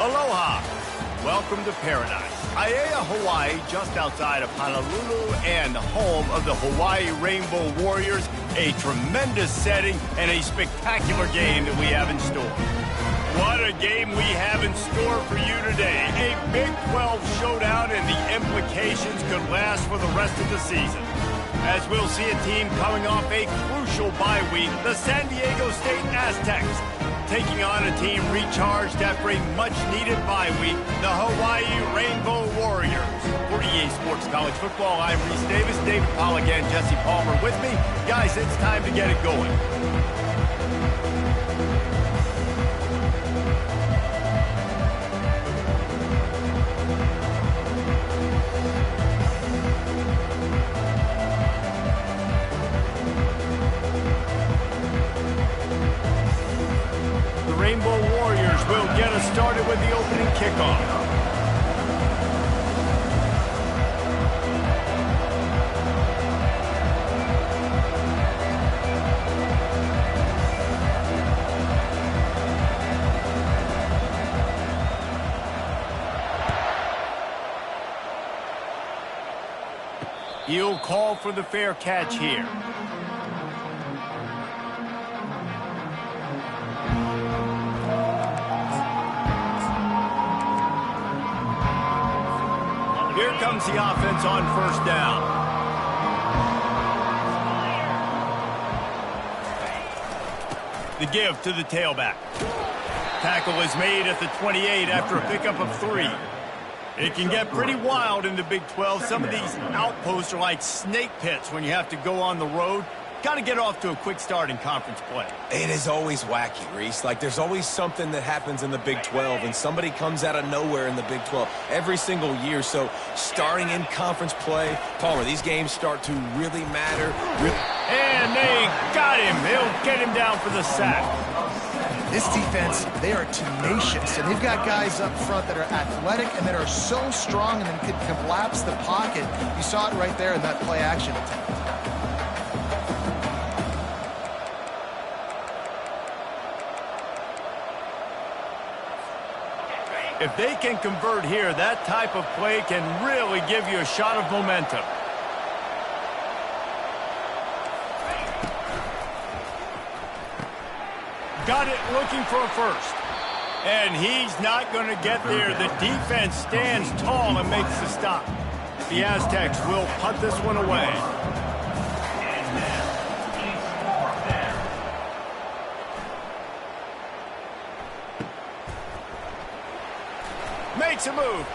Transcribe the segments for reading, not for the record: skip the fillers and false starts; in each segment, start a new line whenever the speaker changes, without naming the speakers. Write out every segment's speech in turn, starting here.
Aloha. Welcome to paradise. Aiea, Hawaii, just outside of Honolulu and the home of the Hawaii Rainbow Warriors. A tremendous setting and a spectacular game that we have in store. What a game we have in store for you today. A Big 12 showdown, and the implications could last for the rest of the season. As we'll see a team coming off a crucial bye week, the San Diego State Aztecs, taking on a team recharged after a much-needed bye week, the Hawaii Rainbow Warriors. For EA Sports College Football, I'm Reese Davis, David Powell again, Jesse Palmer with me. Guys, it's time to get it going. Rainbow Warriors will get us started with the opening kickoff. He'll call for the fair catch here. Here comes the offense on first down. The give to the tailback. Tackle is made at the 28 after a pickup of 3. It can get pretty wild in the Big 12. Some of these outposts are like snake pits when you have to go on the road. Got to get off to a quick start in conference play.
It is always wacky, Reese. Like, there's always something that happens in the Big 12, and somebody comes out of nowhere in the Big 12 every single year. So, starting in conference play, Palmer, these games start to really matter.
And they got him. They'll get him down for the sack.
This defense, they are tenacious, and they've got guys up front that are athletic and that are so strong and then can collapse the pocket. You saw it right there in that play action attempt.
If they can convert here, that type of play can really give you a shot of momentum. Got it, looking for a first. And he's not going to get there. The defense stands tall and makes the stop. The Aztecs will punt this one away. Makes a move.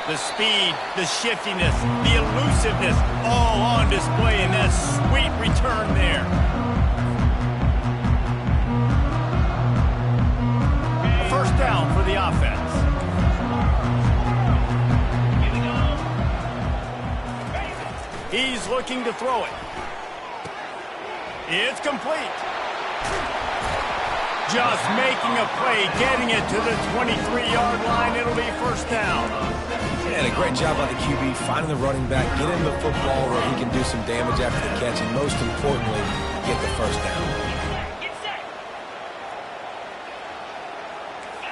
The speed, the shiftiness, the elusiveness, all on display in that sweet return there. A first down for the offense. He's looking to throw it. It's complete. Just making a play, getting it to the 23-yard line. It'll be first down.
And a great job by the QB finding the running back, get him the football where he can do some damage after the catch, and most importantly, get the first down.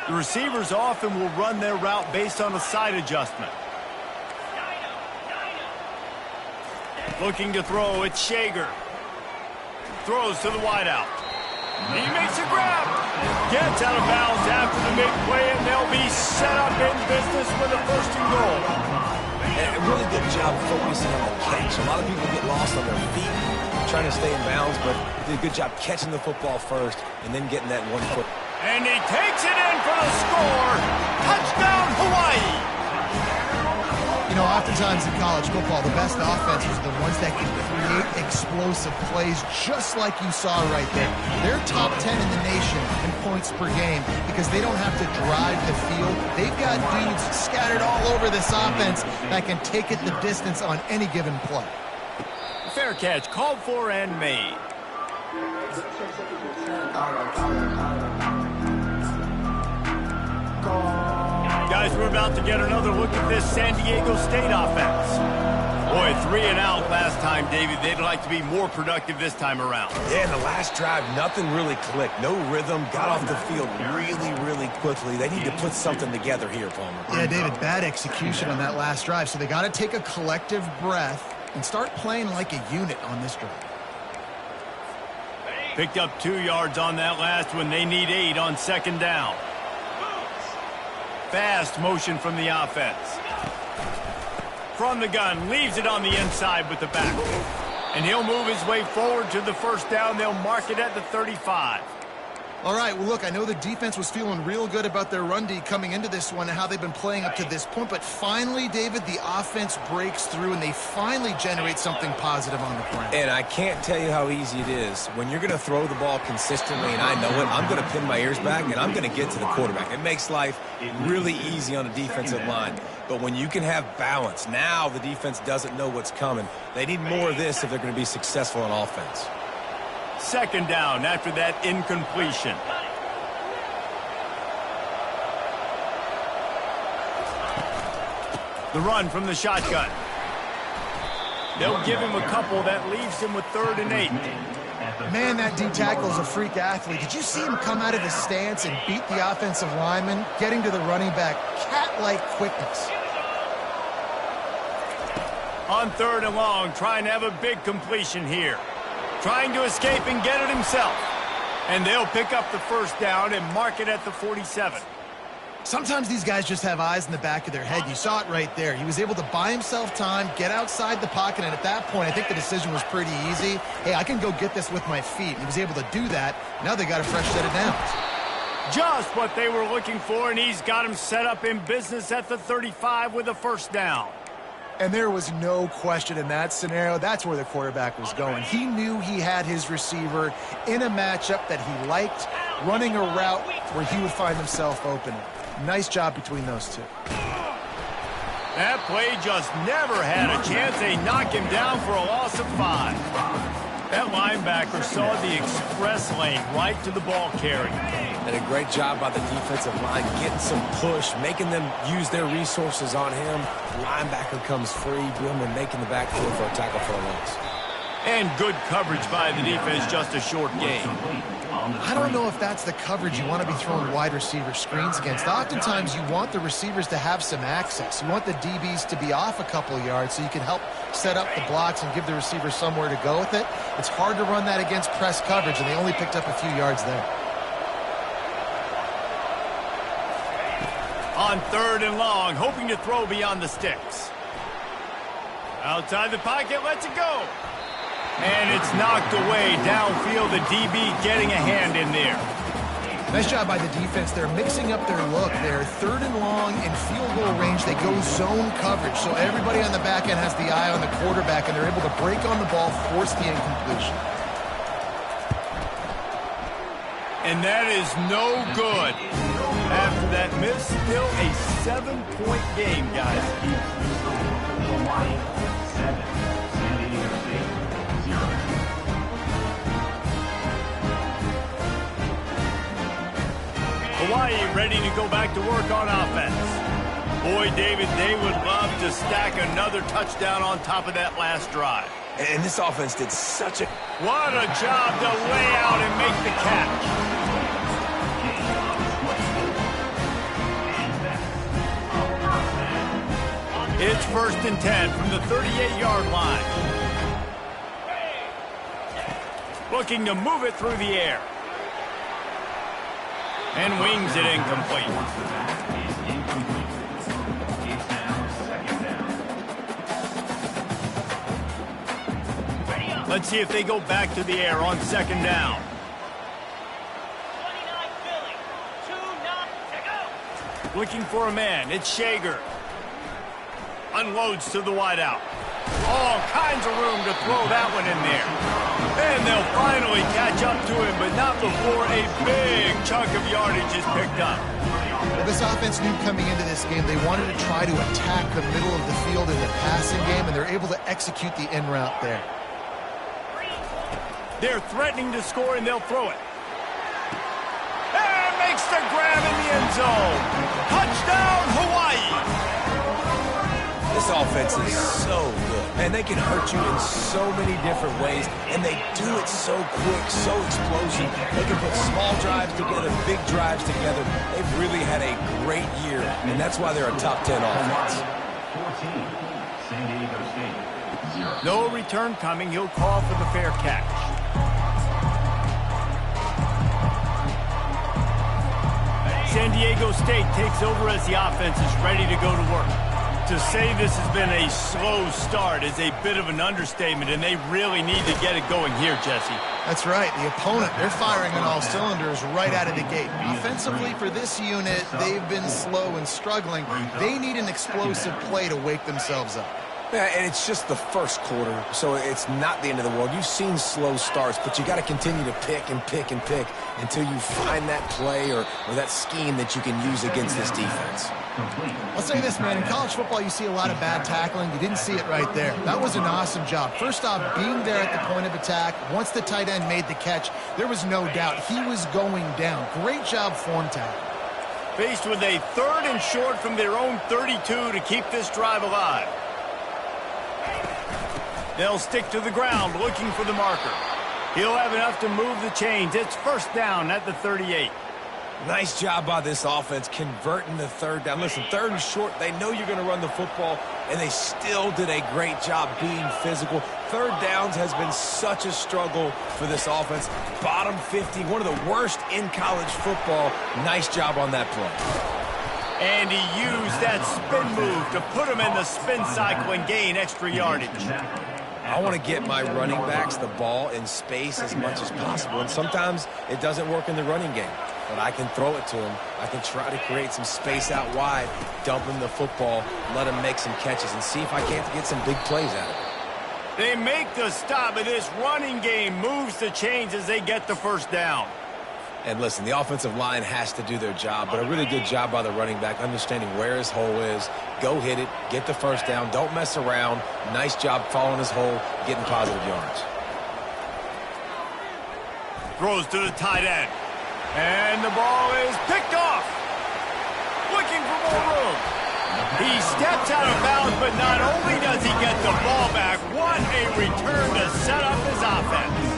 The receivers often will run their route based on a side adjustment. Looking to throw, it's Shager. Throws to the wideout. He makes a grab. Gets out of bounds after the big play, and they'll be set up in business with a first and goal.
And a really good job focusing on the catch. A lot of people get lost on their feet trying to stay in bounds, but did a good job catching the football first and then getting that 1 foot.
And he takes it in for the score. Touchdown, Hawaii.
You know, oftentimes in college football, the best offenses are the ones that can create explosive plays, just like you saw right there. They're top 10 in the nation in points per game because they don't have to drive the field. They've got dudes scattered all over this offense that can take it the distance on any given play.
Fair catch called for and made. Guys, we're about to get another look at this San Diego State offense. Boy, 3 and out last time, David. They'd like to be more productive this time around.
Yeah, in the last drive, nothing really clicked. No rhythm, got off the field really, really quickly. They need to put something together here, Palmer.
Yeah, David, bad execution on that last drive. So they got to take a collective breath and start playing like a unit on this drive.
Picked up 2 yards on that last one. They need 8 on second down. Fast motion from the offense. From the gun, leaves it on the inside with the back. And he'll move his way forward to the first down. They'll mark it at the 35.
All right, well, look, I know the defense was feeling real good about their run D coming into this one and how they've been playing up to this point. But finally, David, the offense breaks through and they finally generate something positive on the ground.
And I can't tell you how easy it is. When you're going to throw the ball consistently, and I know it, I'm going to pin my ears back and I'm going to get to the quarterback. It makes life really easy on a defensive line. But when you can have balance, now the defense doesn't know what's coming. They need more of this if they're going to be successful on offense.
Second down after that incompletion. The run from the shotgun. They'll give him a couple. That leaves him with 3rd and 8.
Man, that D tackle is a freak athlete. Did you see him come out of his stance and beat the offensive lineman, getting to the running back? Cat-like quickness.
On 3rd and long, trying to have a big completion here. Trying to escape and get it himself. And they'll pick up the first down and mark it at the 47.
Sometimes these guys just have eyes in the back of their head. You saw it right there. He was able to buy himself time, get outside the pocket, and at that point, I think the decision was pretty easy. Hey, I can go get this with my feet. He was able to do that. Now they got a fresh set of downs.
Just what they were looking for, and he's got him set up in business at the 35 with a first down.
And there was no question in that scenario. That's where the quarterback was going. He knew he had his receiver in a matchup that he liked, running a route where he would find himself open. Nice job between those two.
That play just never had a chance. They knock him down for a loss of 5. That linebacker saw the express lane right to the ball carrier.
And a great job by the defensive line, getting some push, making them use their resources on him. Linebacker comes free, boom, and making the backfield for a tackle for a loss.
And good coverage by the defense, just a short gain.
I don't know if that's the coverage you want to be throwing wide receiver screens against. Oftentimes, you want the receivers to have some access. You want the DBs to be off a couple yards so you can help set up the blocks and give the receiver somewhere to go with it. It's hard to run that against press coverage, and they only picked up a few yards there.
On 3rd and long, hoping to throw beyond the sticks. Outside the pocket, lets it go. And it's knocked away downfield. The DB getting a hand in there.
Nice job by the defense. They're mixing up their look. They're 3rd and long in field goal range. They go zone coverage. So everybody on the back end has the eye on the quarterback, and they're able to break on the ball, force the incompletion.
And that is no good. After that miss, still a 7-point game, guys.
Hawaii 7, San Diego State 0.
Hawaii ready to go back to work on offense. Boy, David, they would love to stack another touchdown on top of that last drive.
And this offense did such a...
What a job to lay out and make the catch. It's 1st and 10 from the 38-yard line. Looking to move it through the air. And wings it incomplete. Let's see if they go back to the air on 2nd down.
29 Philly, 2-9 to go.
Looking for a man. It's Shager. Unloads to the wideout. All kinds of room to throw that one in there. And they'll finally catch up to him, but not before a big chunk of yardage is picked up.
Well, this offense knew coming into this game they wanted to try to attack the middle of the field in the passing game, and they're able to execute the in route there.
They're threatening to score, and they'll throw it. And makes the grab in the end zone. Touchdown, Hawaii!
This This offense is so good, and they can hurt you in so many different ways, and they do it so quick, so explosive. They can put small drives together, big drives together. They've really had a great year, and that's why they're a top 10 offense.
14, San Diego State, 0.
No return coming. He'll call for the fair catch. San Diego State takes over as the offense is ready to go to work. To say this has been a slow start is a bit of an understatement, and they really need to get it going here, Jesse.
That's right. The opponent, they're firing on all cylinders right out of the gate. Offensively, for this unit, they've been slow and struggling. They need an explosive play to wake themselves up.
Yeah, and it's just the first quarter, so it's not the end of the world. You've seen slow starts, but you got to continue to pick and pick and pick until you find that play or that scheme that you can use against this defense.
I'll say this, man. In college football, you see a lot of bad tackling. You didn't see it right there. That was an awesome job. First off, being there at the point of attack. Once the tight end made the catch, there was no doubt he was going down. Great job form tackle.
Faced with a 3rd and short from their own 32 to keep this drive alive. They'll stick to the ground looking for the marker. He'll have enough to move the chains. It's first down at the 38.
Nice job by this offense converting the 3rd down. Listen, 3rd and short, they know you're going to run the football, and they still did a great job being physical. 3rd downs has been such a struggle for this offense. Bottom 50, one of the worst in college football. Nice job on that play.
And he used that spin move to put him in the spin cycle and gain extra yardage.
I want to get my running backs the ball in space as much as possible, and sometimes it doesn't work in the running game. But I can throw it to him. I can try to create some space out wide, dump him the football, let him make some catches, and see if I can't get some big plays out of it.
They make the stop, and this running game moves the chains as they get the first down.
And listen, the offensive line has to do their job, but a really good job by the running back, understanding where his hole is. Go hit it, get the first down, don't mess around. Nice job following his hole, getting positive yards.
Throws to the tight end. And the ball is picked off. Looking for more room. He steps out of bounds, but not only does he get the ball back, what a return to set up his offense.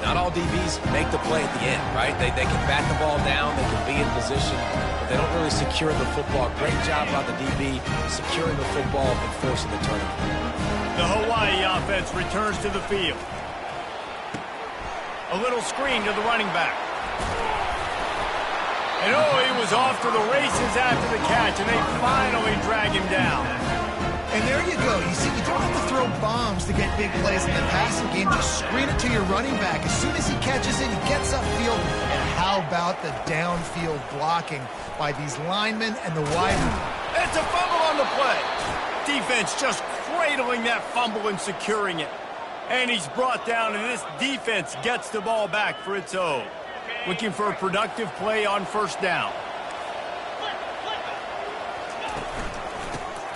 Not all DBs make the play at the end, right? They can bat the ball down, they can be in position, but they don't really secure the football. Great job by the DB securing the football and forcing the turnover.
The Hawaii offense returns to the field. A little screen to the running back. And oh, he was off to the races after the catch, and they finally drag him down.
And there you go. You see, you don't have to throw bombs to get big plays in the passing game. Just screen it to your running back. As soon as he catches it, he gets upfield. And how about the downfield blocking by these linemen and the widemen?
It's a fumble on the play. Defense just cradling that fumble and securing it. And he's brought down, and this defense gets the ball back for its own. Looking for a productive play on first down.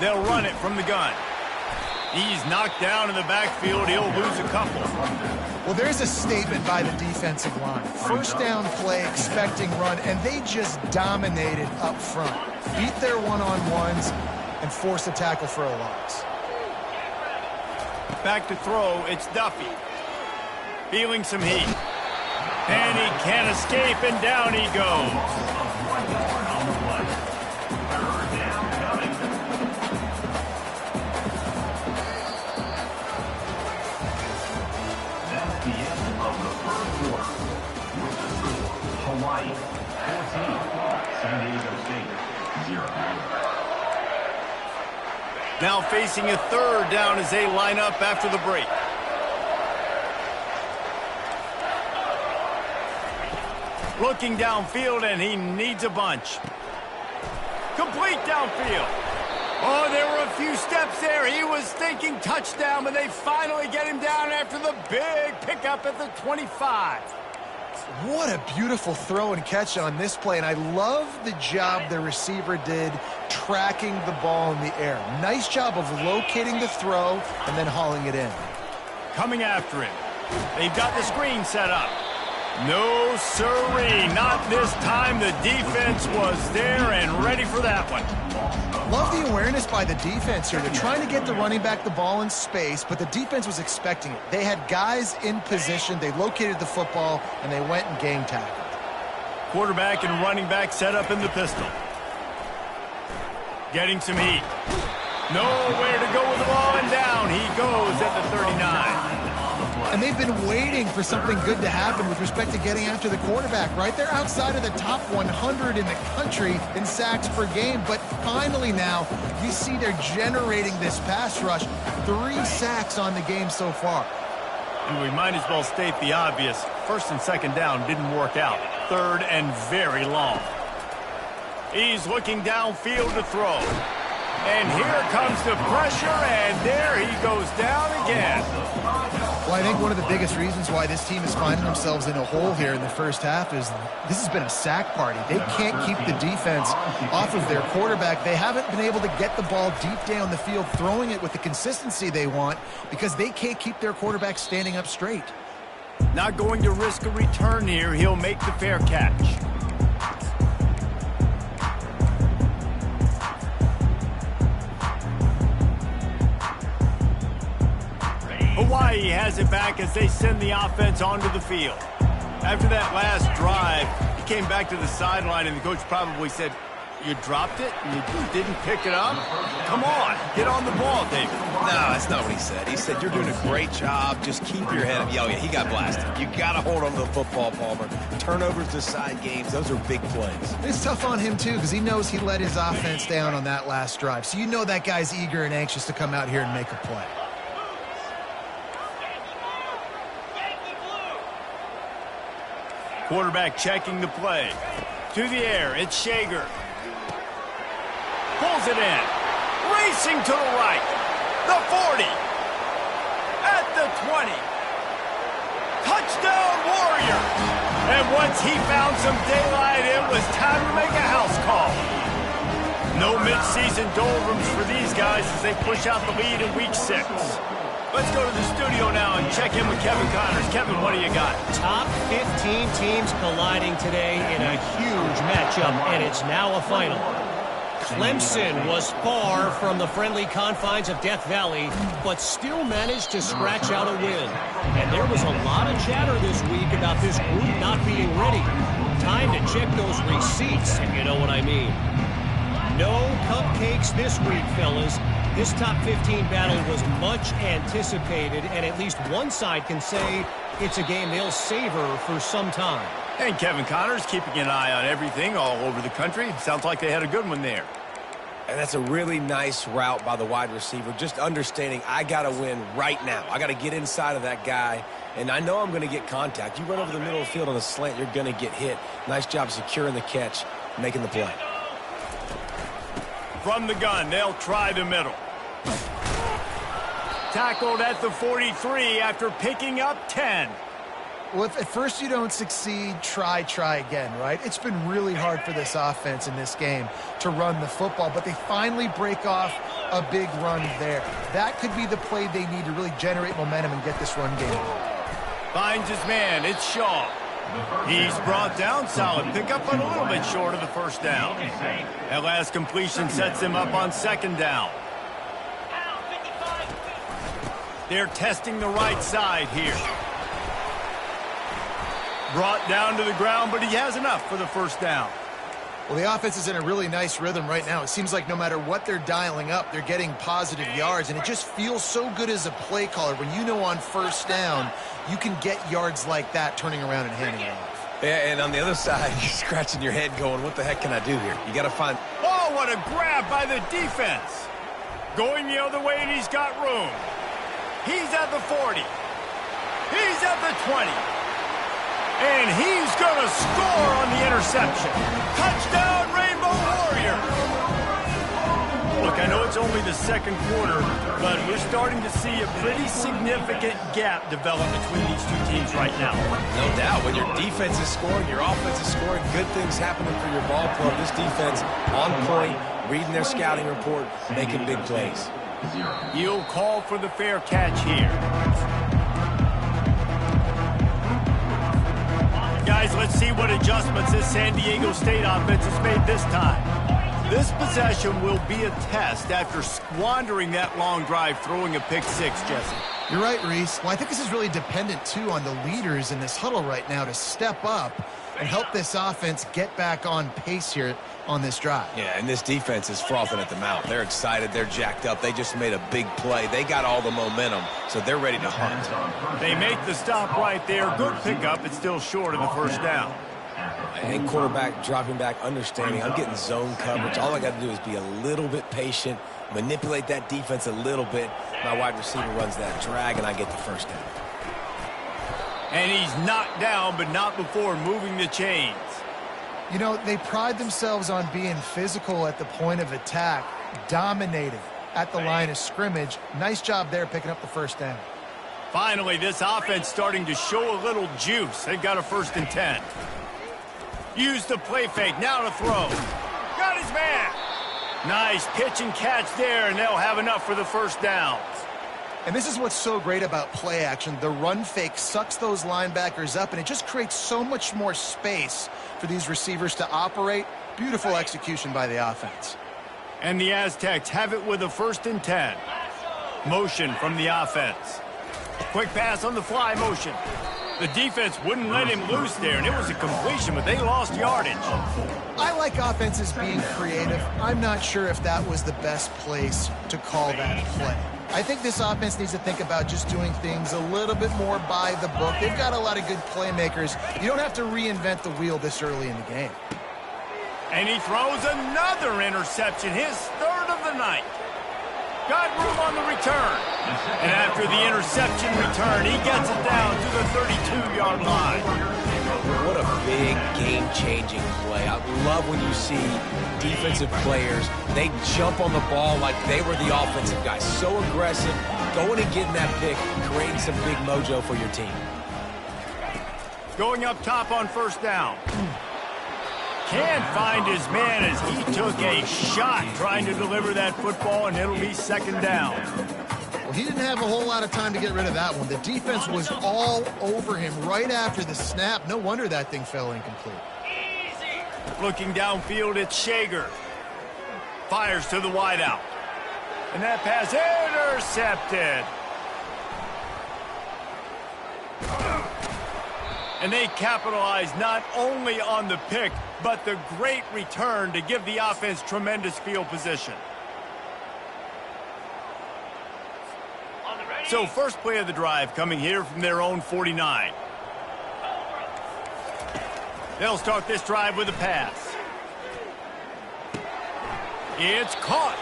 They'll run it from the gun. He's knocked down in the backfield. He'll lose a couple.
Well, there's a statement by the defensive line. First down play, expecting run, and they just dominated up front. Beat their one-on-ones and force a tackle for a loss.
Back to throw, it's Duffy. Feeling some heat. And he can't escape, and down he goes.
That's the end of the first quarter. With the score, Hawaii 14, San Diego State 0.
Now facing a third down as they line up after the break. Looking downfield, and he needs a bunch. Complete downfield. Oh, there were a few steps there. He was thinking touchdown, but they finally get him down after the big pickup at the 25.
What a beautiful throw and catch on this play, and I love the job the receiver did tracking the ball in the air. Nice job of locating the throw and then hauling it in.
Coming after him. They've got the screen set up. No sirree, not this time. The defense was there and ready for that one.
Love the awareness by the defense here. They're trying to get the running back the ball in space, but the defense was expecting it. They had guys in position. They located the football, and they went and game tackled.
Quarterback and running back set up in the pistol. Getting some heat. Nowhere to go with the ball, and down he goes at the 39.
And they've been waiting for something good to happen with respect to getting after the quarterback, right? They're outside of the top 100 in the country in sacks per game, but finally now you see they're generating this pass rush. 3 sacks on the game so far.
And we might as well state the obvious. First and second down didn't work out. Third and very long. He's looking downfield to throw. And here comes the pressure, and there he goes down again.
Well, I think one of the biggest reasons why this team is finding themselves in a hole here in the first half is this has been a sack party. They can't keep the defense off of their quarterback. They haven't been able to get the ball deep down the field, throwing it with the consistency they want because they can't keep their quarterback standing up straight.
Not going to risk a return here. He'll make the fair catch. Hawaii has it back as they send the offense onto the field. After that last drive, he came back to the sideline, and the coach probably said, "You dropped it? You didn't pick it up? Come on, get on the ball, David."
No, that's not what he said. He said, "You're doing a great job. Just keep your head up." Oh, yeah, he got blasted. You got to hold on to the football, Palmer. Turnovers decide games. Those are big plays.
It's tough on him, too, because he knows he let his offense down on that last drive. So you know that guy's eager and anxious to come out here and make a play.
Quarterback checking the play. To the air, it's Shager. Pulls it in. Racing to the right. The 40. At the 20. Touchdown, Warrior. And once he found some daylight, it was time to make a house call. No midseason doldrums for these guys as they push out the lead in Week 6. Let's go to the studio now and check in with Kevin Connors. Kevin, what do you got?
Top 15 teams colliding today in a huge matchup, and it's now a final. Clemson was far from the friendly confines of Death Valley, but still managed to scratch out a win. And there was a lot of chatter this week about this group not being ready. Time to check those receipts, if you know what I mean. No cupcakes this week, fellas. This top 15 battle was much anticipated, and at least one side can say it's a game they'll savor for some time.
And Kevin Connors keeping an eye on everything all over the country. Sounds like they had a good one there.
And that's a really nice route by the wide receiver, just understanding I got to win right now. I got to get inside of that guy, and I know I'm going to get contact. You run over the middle of the field on a slant, you're going to get hit. Nice job securing the catch, making the play.
From the gun, they'll try the middle. Tackled at the 43 after picking up 10.
Well, if at first you don't succeed, try again, right? It's been really hard for this offense in this game to run the football, but they finally break off a big run there. That could be the play they need to really generate momentum and get this run game.
Finds his man, it's Shaw. He's brought down, solid pickup, but a little bit short of the first down. That last completion sets him up on second down. They're testing the right side here. Brought down to the ground, but he has enough for the first down.
Well, the offense is in a really nice rhythm right now. It seems like no matter what they're dialing up, they're getting positive yards, and it just feels so good as a play caller when you know on first down you can get yards like that turning around and handing it off.
Yeah, and on the other side, you're scratching your head going, what the heck can I do here? You got to find...
Oh, what a grab by the defense. Going the other way, and he's got room. He's at the 40. He's at the 20. And he's going to score on the interception. Touchdown, Rainbow Warrior. Look, I know it's only the second quarter, but we're starting to see a pretty significant gap develop between these two teams right now.
No doubt. When your defense is scoring, your offense is scoring, good things happening for your ball club. This defense on point, reading their scouting report, making big plays.
He'll call for the fair catch here. guys, let's see what adjustments this San Diego State offense has made this time. This possession will be a test after squandering that long drive, throwing a pick six, Jesse.
You're right, Reese. Well, I think this is really dependent, too, on the leaders in this huddle right now to step up and help this offense get back on pace here on this drive.
Yeah, and this defense is frothing at the mouth. They're excited. They're jacked up. They just made a big play. They got all the momentum, so they're ready to hunt.
They make the stop right there. Good pickup. It's still short of the first down.
And quarterback dropping back, understanding. I'm getting zone coverage. All I got to do is be a little bit patient, manipulate that defense a little bit. My wide receiver runs that drag, and I get the first down.
And he's knocked down, but not before moving the chains.
You know, they pride themselves on being physical at the point of attack, dominating at the line of scrimmage. Nice job there picking up the first down.
Finally, this offense starting to show a little juice. They've got a 1st and 10. Use the play fake. Now to throw. Got his man. Nice pitch and catch there, and they'll have enough for the first down.
And this is what's so great about play action. The run fake sucks those linebackers up, and it just creates so much more space for these receivers to operate. Beautiful execution by the offense.
And the Aztecs have it with a 1st and 10. Motion from the offense. Quick pass on the fly motion. The defense wouldn't let him loose there, and it was a completion, but they lost yardage.
I like offenses being creative. I'm not sure if that was the best place to call that play. I think this offense needs to think about just doing things a little bit more by the book. They've got a lot of good playmakers. You don't have to reinvent the wheel this early in the game.
And he throws another interception, his 3rd of the night. Got room on the return. And after the interception return, he gets it down to the 32-yard line.
What a big game-changing play. I love when you see defensive players, they jump on the ball like they were the offensive guys. So aggressive, going and getting that pick, creating some big mojo for your team.
Going up top on 1st down. Can't find his man as he took a shot trying to deliver that football, and it'll be 2nd down.
Well, he didn't have a whole lot of time to get rid of that one. The defense was all over him right after the snap. No wonder that thing fell incomplete.
Looking downfield, it's Shager. Fires to the wideout. And that pass intercepted. And they capitalize not only on the pick, but the great return to give the offense tremendous field position. So first play of the drive coming here from their own 49. They'll start this drive with a pass. It's caught.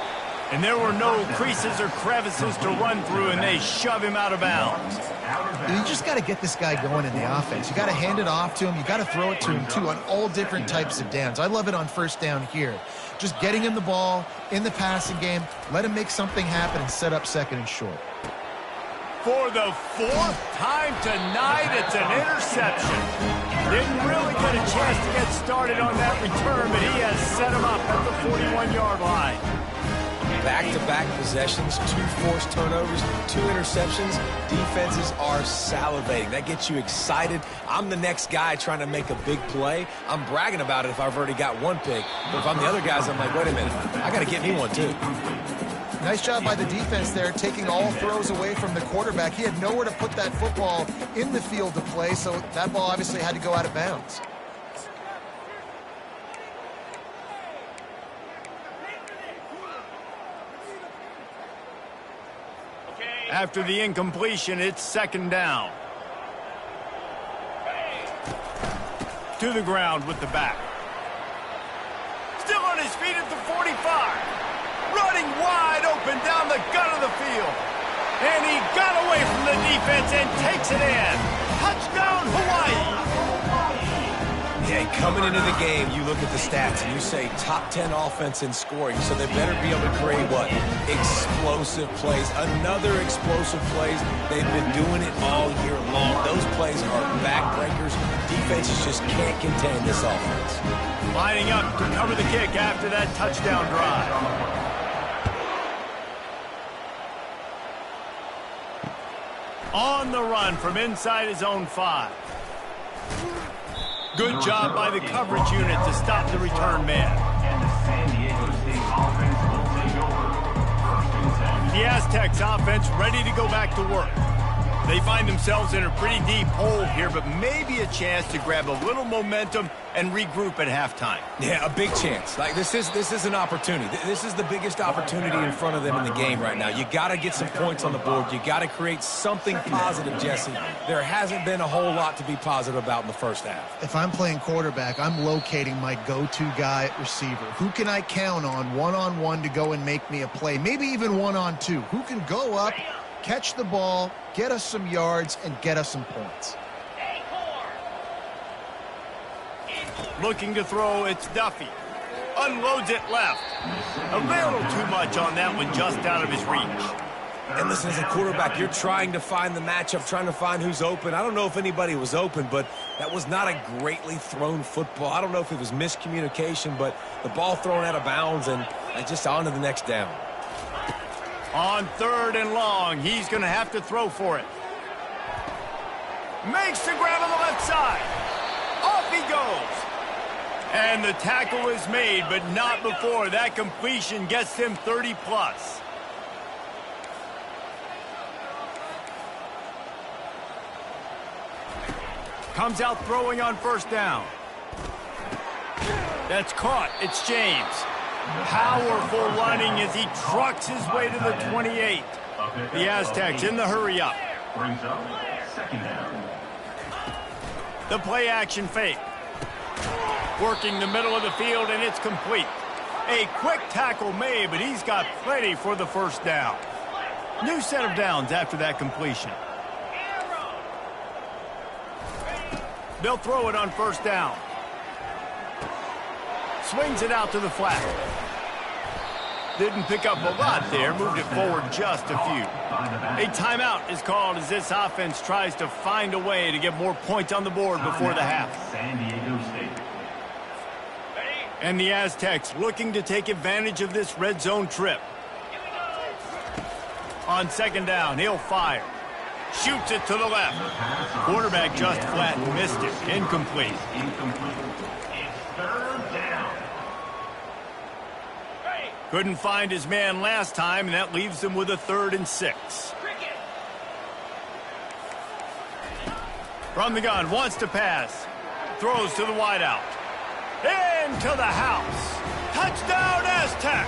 And there were no creases or crevices to run through, and they shove him out of bounds.
You just got to get this guy going in the offense. You got to hand it off to him. You got to throw it to him, too, on all different types of downs. I love it on 1st down here. Just getting him the ball in the passing game, let him make something happen and set up 2nd and short.
For the 4th time tonight, it's an interception. Didn't really get a chance to get started on that return, but he has set him up at the 41-yard line.
Back-to-back possessions, 2 forced turnovers, 2 interceptions. Defenses are salivating. That gets you excited. I'm the next guy trying to make a big play. I'm bragging about it if I've already got 1 pick. But if I'm the other guys, I'm like, wait a minute, I got to get me one too.
Nice job by the defense there, taking all throws away from the quarterback. He had nowhere to put that football in the field to play, so that ball obviously had to go out of bounds.
After the incompletion, it's 2nd down. To the ground with the back. Still on his feet at the 45. Running wide open down the gut of the field. And he got away from the defense and takes it in. Touchdown, Hawaii.
Yeah, coming into the game, you look at the stats and you say top 10 offense in scoring, so they better be able to create what? Explosive plays. Another explosive plays. They've been doing it all year long. Those plays are backbreakers. Defenses just can't contain this offense.
Lining up to cover the kick after that touchdown drive. On the run from inside his own 5. Good job by the coverage unit to stop the return man.
And the San Diego State offense will take over. 1st and 10.
The Aztecs offense ready to go back to work. They find themselves in a pretty deep hole here, but maybe a chance to grab a little momentum and regroup at halftime.
Yeah, a big chance. Like this is an opportunity. This is the biggest opportunity in front of them in the game right now. You got to get some points on the board. You got to create something positive, Jesse. There hasn't been a whole lot to be positive about in the first half.
If I'm playing quarterback, I'm locating my go-to guy at receiver. Who can I count on one-on-one to go and make me a play? Maybe even one-on-two. Who can go up, catch the ball, get us some yards, and get us some points?
Looking to throw, it's Duffy. Unloads it left. A little too much on that one, just out of his reach.
And listen, as a quarterback, you're trying to find the matchup, trying to find who's open. I don't know if anybody was open, but that was not a greatly thrown football. I don't know if it was miscommunication, but the ball thrown out of bounds and just on to the next down.
On 3rd and long, he's going to have to throw for it. Makes the grab on the left side. Off he goes. And the tackle is made, but not before that completion gets him 30-plus. Comes out throwing on 1st down. That's caught. It's James. Powerful running as he trucks his way to the 28. The Aztecs in the hurry up.
Brings up 2nd down.
The play action fake. Working the middle of the field, and it's complete. A quick tackle made, but he's got plenty for the 1st down. New set of downs after that completion. They'll throw it on 1st down. Swings it out to the flat. Didn't pick up a lot there, moved it forward just a few. A timeout is called as this offense tries to find a way to get more points on the board before the half.
San Diego State.
And the Aztecs looking to take advantage of this red zone trip. On 2nd down, he'll fire. Shoots it to the left. Quarterback just flat missed it. Incomplete.
It's 3rd down.
Couldn't find his man last time, and that leaves him with a 3rd and 6. From the gun, wants to pass. Throws to the wideout. Into the house. Touchdown, Aztecs!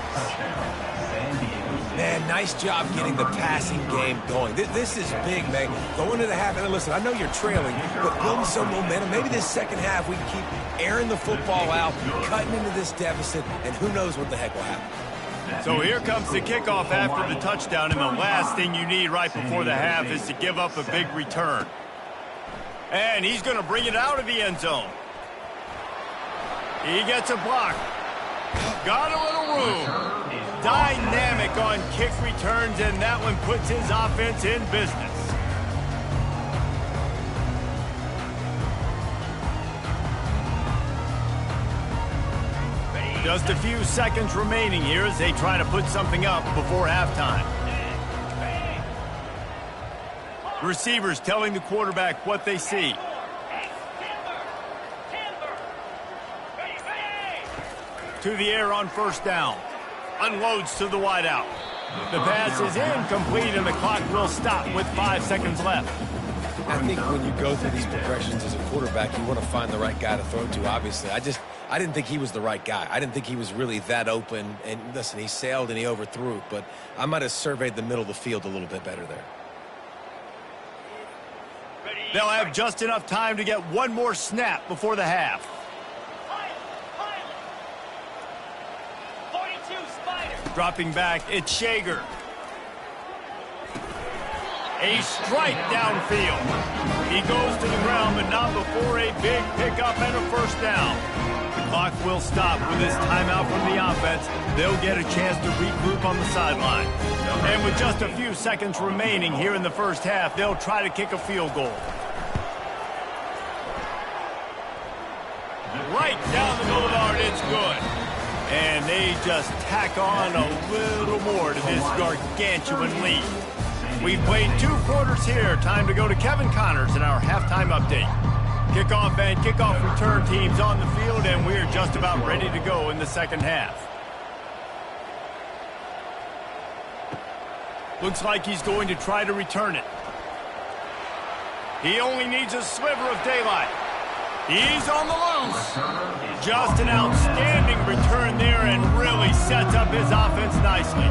Man, nice job getting the passing game going. This is big, man. Going to the half, and listen, I know you're trailing, but building some momentum. Maybe this 2nd half we can keep airing the football out, cutting into this deficit, and who knows what the heck will happen.
So here comes the kickoff after the touchdown, and the last thing you need right before the half is to give up a big return. And he's going to bring it out of the end zone. He gets a block. Got a little room. Dynamic on kick returns, and that one puts his offense in business. Just a few seconds remaining here as they try to put something up before halftime. Receivers telling the quarterback what they see. To the air on 1st down. Unloads to the wideout. The pass is incomplete, and the clock will stop with 5 seconds left.
I think when you go through these progressions as a quarterback, you want to find the right guy to throw to, obviously. I didn't think he was the right guy. I didn't think he was really that open. And listen, he sailed and he overthrew it, but I might have surveyed the middle of the field a little bit better there.
They'll have just enough time to get one more snap before the half. Dropping back, it's Shager. A strike downfield. He goes to the ground, but not before a big pickup and a 1st down. The clock will stop with this timeout from the offense. They'll get a chance to regroup on the sideline. And with just a few seconds remaining here in the 1st half, they'll try to kick a field goal. Right down the boulevard, it's good. And they just tack on a little more to this gargantuan lead. We've played 2 quarters here. Time to go to Kevin Connors in our halftime update. Kickoff and kickoff return teams on the field, and we're just about ready to go in the second half. Looks like he's going to try to return it. He only needs a sliver of daylight. He's on the loose. Just an outstanding return there and really sets up his offense nicely.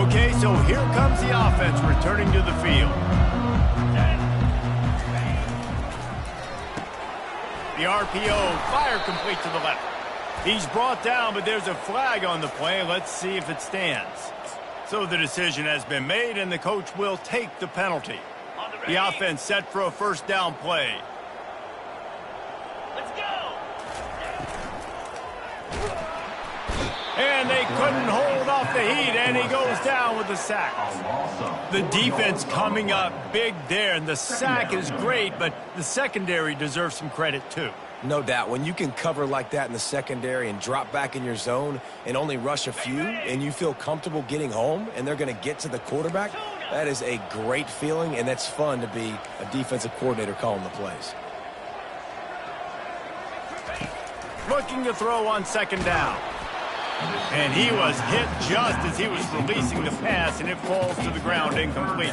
Okay, so here comes the offense returning to the field. The RPO, fire complete to the left. He's brought down, but there's a flag on the play. Let's see if it stands. So the decision has been made, and the coach will take the penalty. The offense set for a first down play.
Let's go.
And they couldn't hold off the heat, and he goes down with the sack. The defense coming up big there, and the sack is great, but the secondary deserves some credit too.
No doubt. When you can cover like that in the secondary and drop back in your zone and only rush a few, and you feel comfortable getting home, and they're going to get to the quarterback, that is a great feeling, and that's fun to be a defensive coordinator calling the plays.
Looking to throw on second down. And he was hit just as he was releasing the pass, and it falls to the ground incomplete.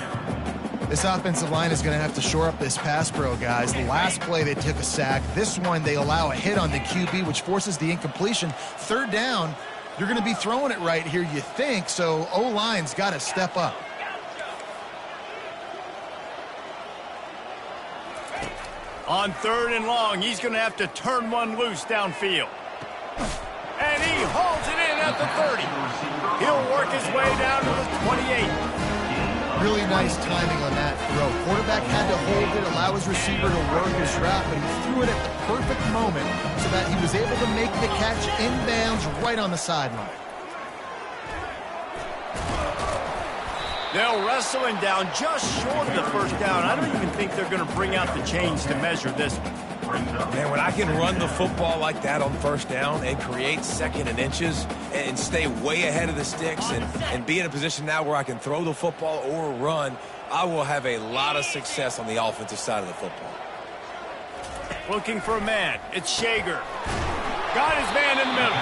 This offensive line is going to have to shore up this pass pro, guys. The last play they took a sack. This one they allow a hit on the QB, which forces the incompletion. Third down, you're going to be throwing it right here, you think, so O-line's got to step up.
On third and long, he's going to have to turn one loose downfield. And he hauls it in at the 30. He'll work his way down to the 28.
Really nice timing on that throw. Quarterback had to hold it, allow his receiver to work his route, but he threw it at the perfect moment so that he was able to make the catch inbounds right on the sideline.
They'll wrestle him down just short of the first down. I don't even think they're going to bring out the chains to measure this one.
Man, when I can run the football like that on first down and create second and inches and stay way ahead of the sticks and be in a position now where I can throw the football or run, I will have a lot of success on the offensive side of the football.
Looking for a man. It's Shager. Got his man in the middle.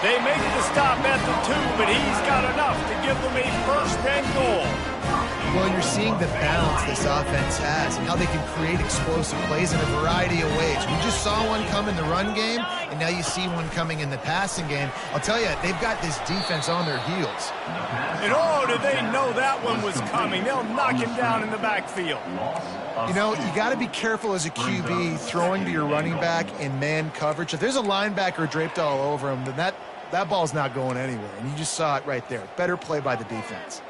They make the stop at the 2, but he's got enough to give them a first and goal.
Well, you're seeing the balance this offense has and how they can create explosive plays in a variety of ways. We just saw one come in the run game, and now you see one coming in the passing game. I'll tell you, they've got this defense on their heels.
And oh, did they know that one was coming. They'll knock him down in the backfield.
You know, you got to be careful as a QB throwing to your running back in man coverage. If there's a linebacker draped all over him, then that ball's not going anywhere. And you just saw it right there. Better play by the defense.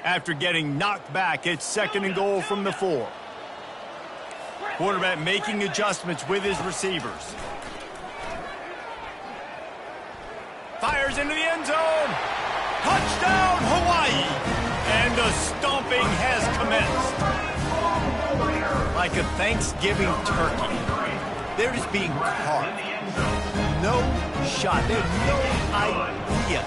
After getting knocked back, it's second and goal from the 4. Quarterback making adjustments with his receivers. Fires into the end zone. Touchdown, Hawaii. And the stomping has commenced. Like a Thanksgiving turkey. They're just being carved. No shot. They have no idea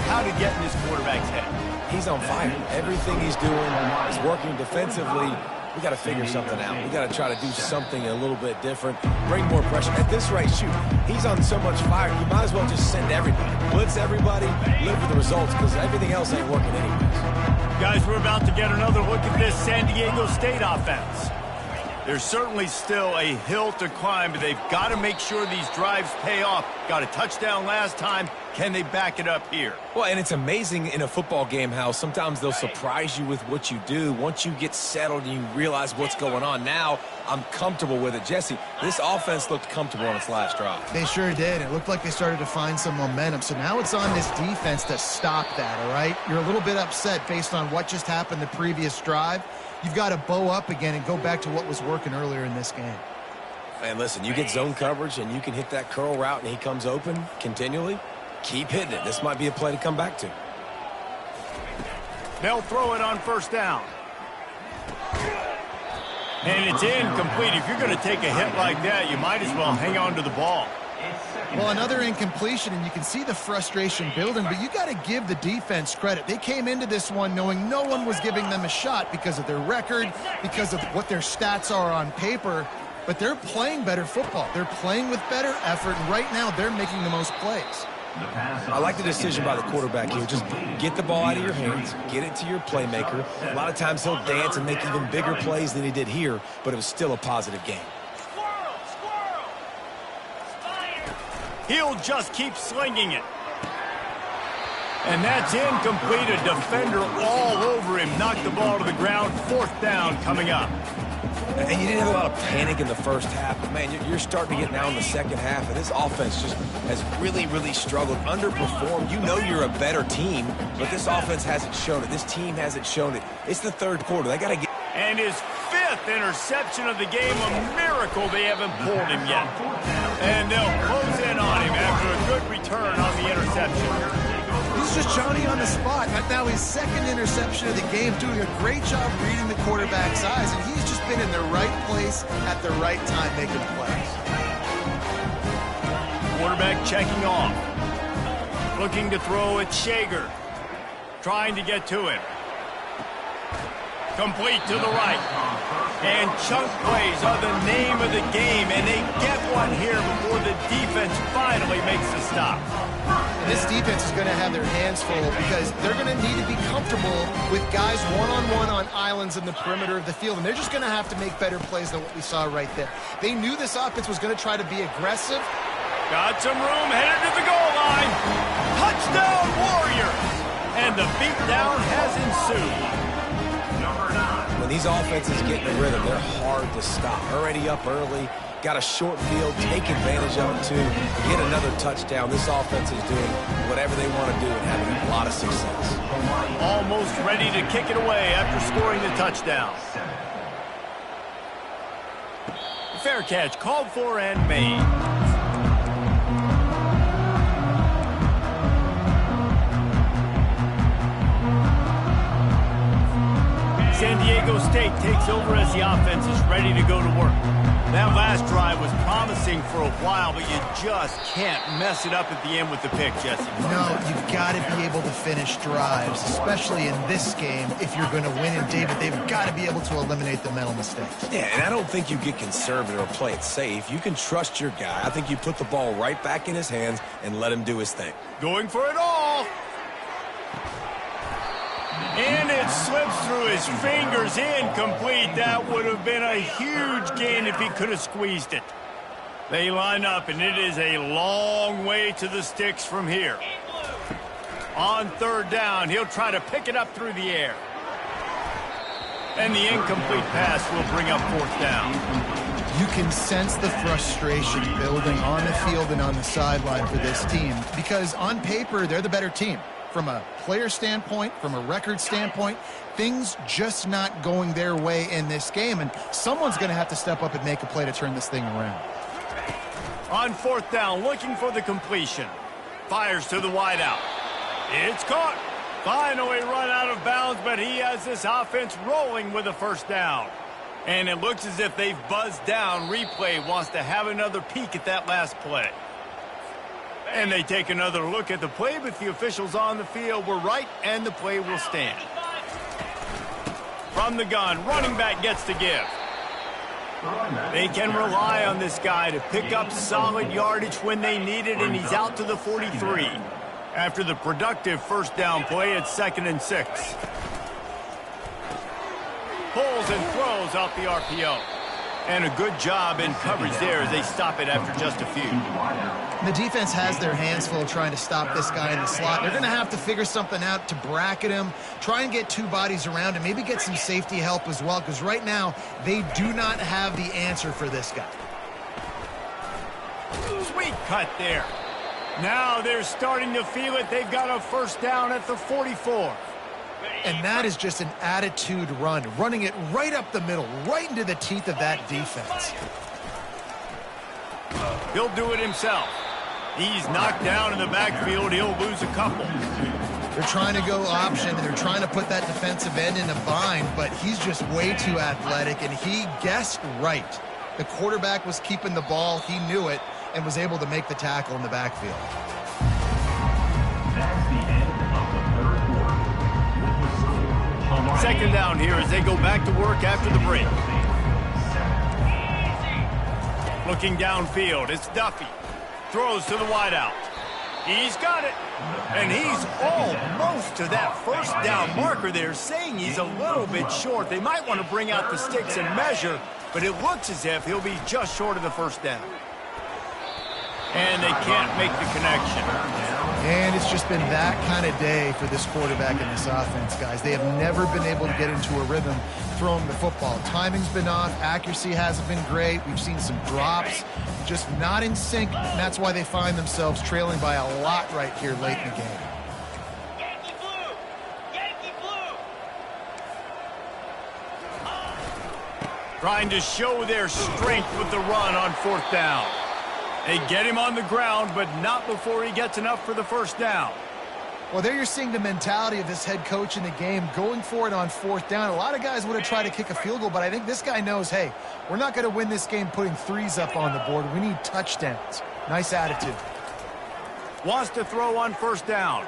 how to get in this quarterback's head.
He's on fire. Everything he's doing is working defensively. We got to figure something out. We got to try to do something a little bit different, bring more pressure. At this rate, shoot, he's on so much fire, you might as well just send everybody. Blitz everybody, live with the results, because everything else ain't working anyways.
Guys, we're about to get another look at this San Diego State offense. There's certainly still a hill to climb, but they've got to make sure these drives pay off. Got a touchdown last time. Can they back it up here?
Well, and it's amazing in a football game how sometimes they'll surprise you with what you do. Once you get settled and you realize what's going on, now I'm comfortable with it. Jesse, this offense looked comfortable on its last drive.
They sure did. It looked like they started to find some momentum. So now it's on this defense to stop that, all right? You're a little bit upset based on what just happened the previous drive. You've got to bow up again and go back to what was working earlier in this game.
And listen, you get zone coverage and you can hit that curl route and he comes open continually. Keep hitting it. This might be a play to come back to.
They'll throw it on first down. And it's incomplete. If you're going to take a hit like that, you might as well hang on to the ball.
Well, another incompletion, and you can see the frustration building, but you got to give the defense credit. They came into this one knowing no one was giving them a shot because of their record, because of what their stats are on paper, but they're playing better football. They're playing with better effort, and right now they're making the most plays.
I like the decision by the quarterback here. Just get the ball out of your hands, get it to your playmaker. A lot of times he'll dance and make even bigger plays than he did here, but it was still a positive game.
He'll just keep slinging it. And that's incomplete. A defender all over him. Knocked the ball to the ground. 4th down coming up.
And you didn't have a lot of panic in the first half, but, man, you're starting to get now in the second half, and this offense just has really, really struggled, underperformed. You know you're a better team, but this offense hasn't shown it. This team hasn't shown it. It's the 3rd quarter. They got to get...
And his 5th interception of the game, a miracle they haven't pulled him yet. And they'll close in on him after a good return on the interception.
He's just Johnny on the spot. Right now, his 2nd interception of the game, doing a great job reading the quarterback's eyes, and he's just been in the right place at the right time making plays.
Quarterback checking off. Looking to throw at Shager. Trying to get to him. Complete to the right. And chunk plays are the name of the game, and they get one here before the defense finally makes the stop.
And this defense is going to have their hands full because they're going to need to be comfortable with guys one-on-one on islands in the perimeter of the field, and they're just going to have to make better plays than what we saw right there. They knew this offense was going to try to be aggressive.
Got some room, headed to the goal line. Touchdown, Warriors! And the beatdown has ensued.
When these offenses get in a rhythm, they're hard to stop. Already up early, got a short field, take advantage of it too, get another touchdown. This offense is doing whatever they want to do and having a lot of success.
Almost ready to kick it away after scoring the touchdown. Fair catch called for and made. San Diego State takes over as the offense is ready to go to work. That last drive was promising for a while, but you just can't mess it up at the end with the pick, Jesse.
No, you've got to be able to finish drives, especially in this game. If you're going to win, and David, they've got to be able to eliminate the mental mistakes.
Yeah, and I don't think you get conservative or play it safe. You can trust your guy. I think you put the ball right back in his hands and let him do his thing.
Going for it all. And it slips through his fingers, incomplete. That would have been a huge gain if he could have squeezed it. They line up, and it is a long way to the sticks from here. On 3rd down, he'll try to pick it up through the air. And the incomplete pass will bring up 4th down.
You can sense the frustration building on the field and on the sideline for this team because on paper, they're the better team. From a player standpoint, from a record standpoint, things just not going their way in this game, and someone's going to have to step up and make a play to turn this thing around.
On 4th down, looking for the completion. Fires to the wideout. It's caught. Finally run out of bounds, but he has this offense rolling with a 1st down. And it looks as if they've buzzed down. Replay wants to have another peek at that last play. And they take another look at the play, but the officials on the field were right, and the play will stand. From the gun, running back gets to give. They can rely on this guy to pick up solid yardage when they need it, and he's out to the 43. After the productive 1st down play, it's 2nd and 6. Pulls and throws off the RPO. And a good job in coverage there as they stop it after just a few.
The defense has their hands full trying to stop this guy in the slot. They're going to have to figure something out to bracket him, try and get 2 bodies around him, maybe get some safety help as well, because right now they do not have the answer for this guy.
Sweet cut there. Now they're starting to feel it. They've got a 1st down at the 44.
And that is just an attitude run, running it right up the middle, right into the teeth of that defense.
He'll do it himself. He's knocked down in the backfield. He'll lose a couple.
They're trying to go option, and they're trying to put that defensive end in a bind, but he's just way too athletic, and he guessed right. The quarterback was keeping the ball. He knew it, and was able to make the tackle in the backfield.
That's the end of the third quarter. Hawaii.
Second down here as they go back to work after the break. Looking downfield, it's Duffy. Throws to the wideout. He's got it. And he's almost to that first down marker there, saying he's a little bit short. They might want to bring out the sticks and measure, but it looks as if he'll be just short of the first down. And they can't make the connection.
And it's just been that kind of day for this quarterback and this offense, guys. They have never been able to get into a rhythm throwing the football. Timing's been off. Accuracy hasn't been great. We've seen some drops, just not in sync, and that's why they find themselves trailing by a lot right here late in the game.
Yankee blue! Yankee blue!
Trying to show their strength with the run on fourth down. They get him on the ground, but not before he gets enough for the first down.
Well, there you're seeing the mentality of this head coach in the game, going for it on fourth down. A lot of guys would have tried to kick a field goal, but I think this guy knows, hey, we're not going to win this game putting threes up on the board. We need touchdowns. Nice attitude.
Wants to throw on first down.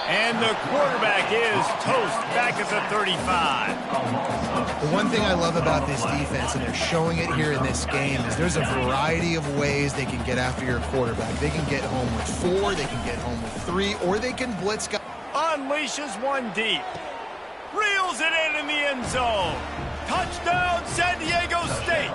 And the quarterback is toast back at the 35.
The one thing I love about this defense, and they're showing it here in this game, is there's a variety of ways they can get after your quarterback. They can get home with 4, they can get home with 3, or they can blitz.
Unleashes one deep. Reels it in the end zone. Touchdown, San Diego State.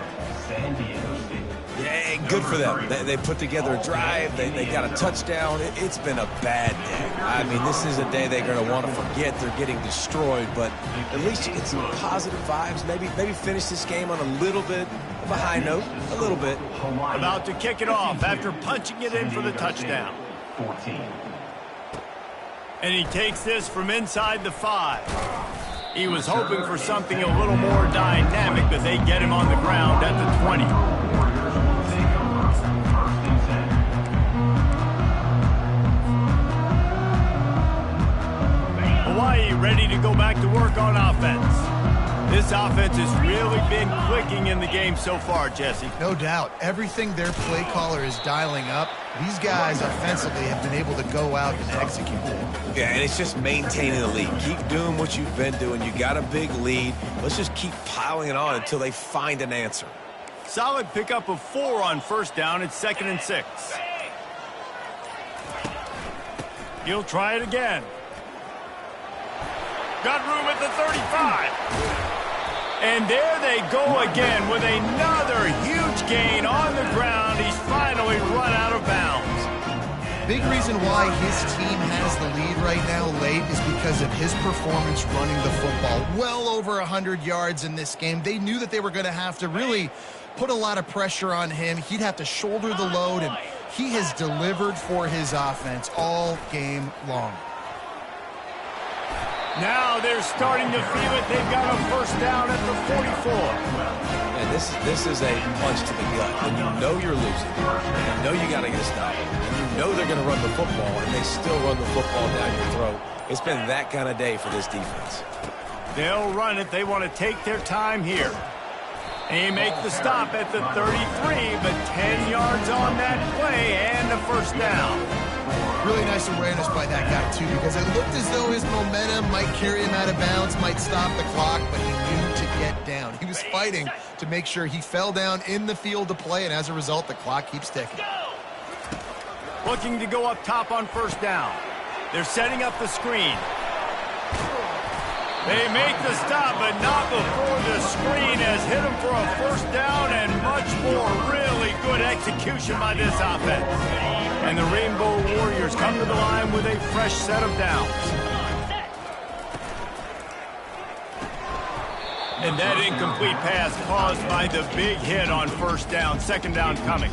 San Diego State.
Yeah, good for them. They put together a drive. They got a touchdown. It's been a bad day. I mean, this is a day they're going to want to forget. They're getting destroyed, but at least you get some positive vibes. Maybe finish this game on a little bit of a high note. A little bit.
About to kick it off after punching it in for the touchdown.
14.
And he takes this from inside the 5. He was hoping for something a little more dynamic, but they get him on the ground at the 20. Hawaii ready to go back to work on offense. This offense has really been clicking in the game so far, Jesse.
No doubt. Everything their play caller is dialing up, these guys offensively have been able to go out and execute it.
Yeah, and it's just maintaining the lead. Keep doing what you've been doing. You got a big lead. Let's just keep piling it on until they find an answer.
Solid pickup of 4 on first down. It's 2nd and 6. He'll try it again. Got room at the 35. And there they go again with another huge gain on the ground. He's finally run out of bounds.
Big reason why his team has the lead right now late is because of his performance running the football. Well over 100 yards in this game. They knew that they were going to have to really put a lot of pressure on him. He'd have to shoulder the load, and he has delivered for his offense all game long.
Now they're starting to feel it. They've got a first down at the 44.
And this is a punch to the gut. When you know you're losing, you know you got to get a stop, and you know they're going to run the football, and they still run the football down your throat. It's been that kind of day for this defense.
They'll run it. They want to take their time here. They make the stop at the 33, but 10 yards on that play and a first down.
Really nice awareness by that guy, too, because it looked as though his momentum might carry him out of bounds, might stop the clock, but he knew to get down. He was fighting to make sure he fell down in the field to play, and as a result, the clock keeps ticking.
Looking to go up top on first down. They're setting up the screen. They make the stop, but not before the screen has hit them for a first down, and much more really good execution by this offense. And the Rainbow Warriors come to the line with a fresh set of downs. And that incomplete pass caused by the big hit on first down. Second down coming.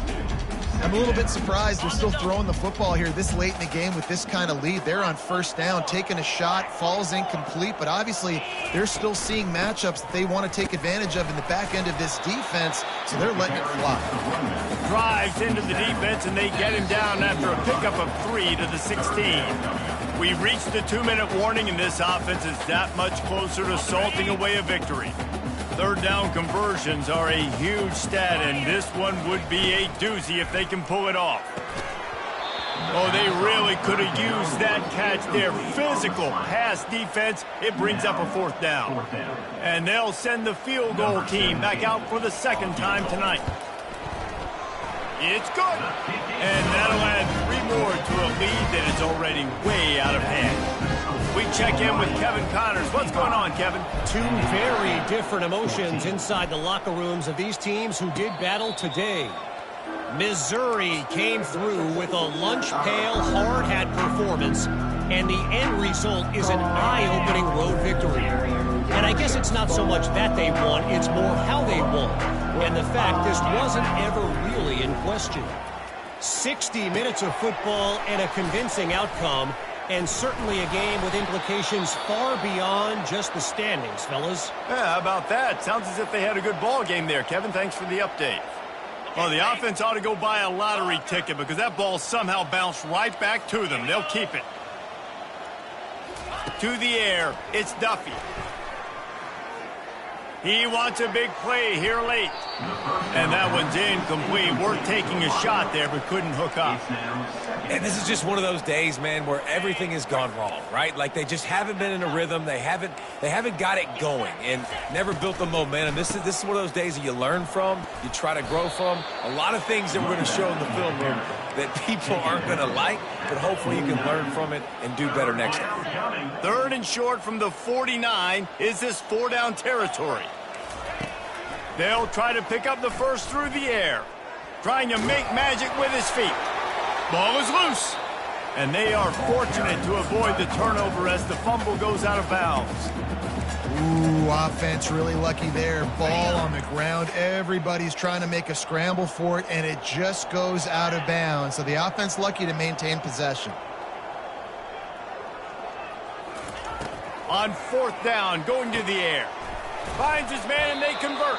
I'm a little bit surprised they're still throwing the football here this late in the game with this kind of lead. They're on first down, taking a shot, falls incomplete, but obviously they're still seeing matchups that they want to take advantage of in the back end of this defense, so they're letting it fly.
Drives into the defense, and they get him down after a pickup of 3 to the 16. We've reached the 2-minute warning, and this offense is that much closer to salting away a victory. Third down conversions are a huge stat, and this one would be a doozy if they can pull it off. Oh, they really could have used that catch there. Physical pass defense. It brings up a fourth down. And they'll send the field goal team back out for the second time tonight. It's good. And that'll add 3 more to a lead that is already way out of hand. We check in with Kevin Connors. What's going on, Kevin?
Two very different emotions inside the locker rooms of these teams who did battle today. Missouri came through with a lunch pail, hard hat performance, and the end result is an eye-opening road victory. And I guess it's not so much that they won, it's more how they won. And the fact this wasn't ever really in question. 60 minutes of football and a convincing outcome, and certainly a game with implications far beyond just the standings, fellas.
Yeah, how about that? Sounds as if they had a good ball game there, Kevin. Thanks for the update. Well, the offense ought to go buy a lottery ticket because that ball somehow bounced right back to them. They'll keep it. To the air, it's Duffy. He wants a big play here late. And that one's incomplete. We're taking a shot there, but couldn't hook up.
And this is just one of those days, man, where everything has gone wrong, right? Like they just haven't been in a rhythm. They haven't got it going and never built the momentum. This is one of those days that you learn from, you try to grow from. A lot of things that we're going to show in the film room that people aren't going to like, but hopefully you can learn from it and do better next time.
3rd and short from the 49. Is this 4-down territory? They'll try to pick up the first through the air, trying to make magic with his feet. Ball is loose, and they are fortunate to avoid the turnover as the fumble goes out of bounds.
Ooh, offense really lucky there. Ball on the ground. Everybody's trying to make a scramble for it, and it just goes out of bounds. So the offense lucky to maintain possession.
On 4th down, going to the air. Finds his man, and they convert.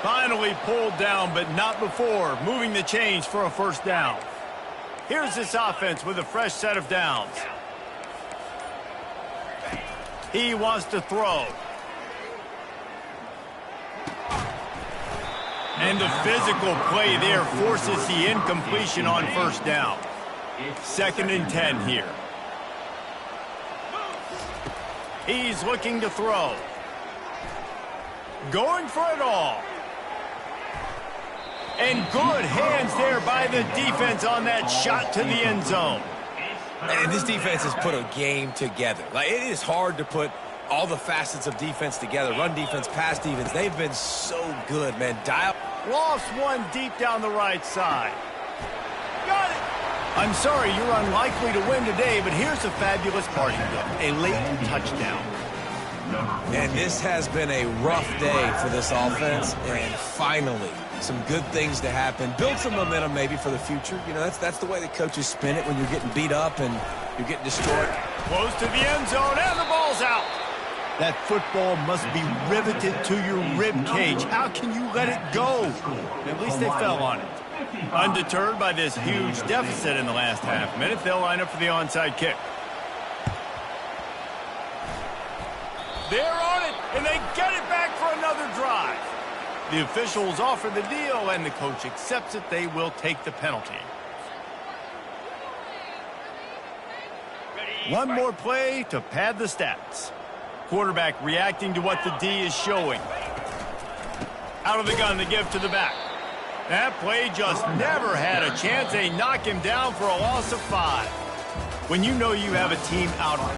Finally pulled down, but not before moving the chains for a first down. Here's this offense with a fresh set of downs. He wants to throw. And the physical play there forces the incompletion on first down. 2nd and 10 here. He's looking to throw. Going for it all. And good hands there by the defense on that shot to the end zone.
And this defense has put a game together. Like, it is hard to put all the facets of defense together. Run defense, pass defense. They've been so good, man.
Lost one deep down the right side. Got it. I'm sorry you're unlikely to win today, but here's a fabulous parting gift. A late touchdown.
And this has been a rough day for this offense, and finally some good things to happen. Build some momentum maybe for the future. You know, that's the way the coaches spin it when you're getting beat up and you're getting destroyed.
Close to the end zone, and the ball's out. That football must be riveted to your rib cage. How can you let it go? At least they fell on it. Undeterred by this huge deficit in the last half minute, they'll line up for the onside kick. They're on it, and they get it back for another drive. The officials offer the deal, and the coach accepts it. They will take the penalty. One more play to pad the stats. Quarterback reacting to what the D is showing. Out of the gun to give to the back. That play just never had a chance. They knock him down for a loss of 5. When you know you have a team out